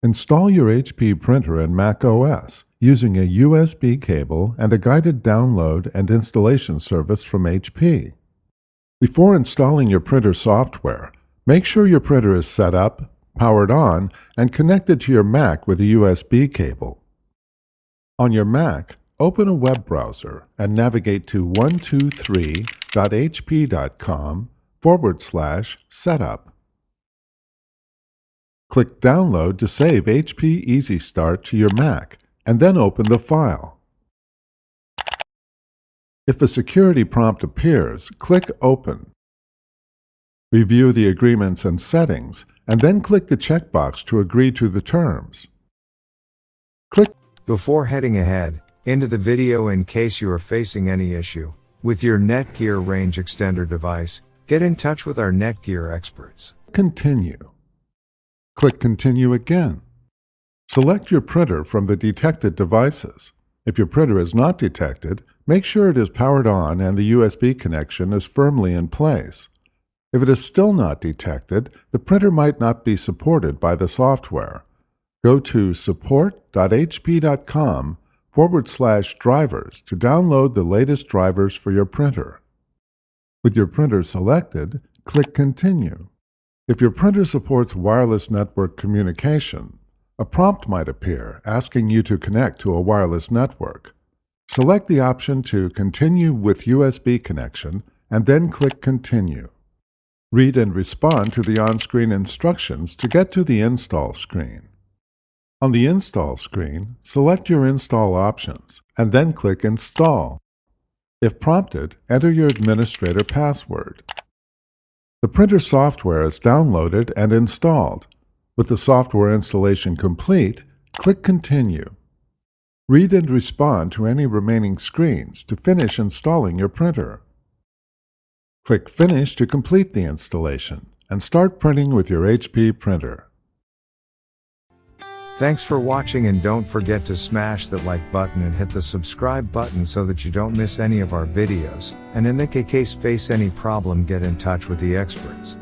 Install your HP printer in macOS using a USB cable and a guided download and installation service from HP. Before installing your printer software, make sure your printer is set up, powered on, and connected to your Mac with a USB cable. On your Mac, open a web browser and navigate to 123.hp.com/setup. Click Download to save HP Easy Start to your Mac, and then open the file. If a security prompt appears, click Open. Review the agreements and settings, and then click the checkbox to agree to the terms. Before heading ahead into the video, in case you are facing any issue with your Netgear range extender device, get in touch with our Netgear experts. Continue. Click Continue again. Select your printer from the detected devices. If your printer is not detected, make sure it is powered on and the USB connection is firmly in place. If it is still not detected, the printer might not be supported by the software. Go to support.hp.com/drivers to download the latest drivers for your printer. With your printer selected, click Continue. If your printer supports wireless network communication, a prompt might appear asking you to connect to a wireless network. Select the option to Continue with USB connection and then click Continue. Read and respond to the on-screen instructions to get to the install screen. On the install screen, select your install options and then click Install. If prompted, enter your administrator password. The printer software is downloaded and installed. With the software installation complete, click Continue. Read and respond to any remaining screens to finish installing your printer. Click Finish to complete the installation and start printing with your HP printer. Thanks for watching, and don't forget to smash that like button and hit the subscribe button so that you don't miss any of our videos, and in the case face any problem, get in touch with the experts.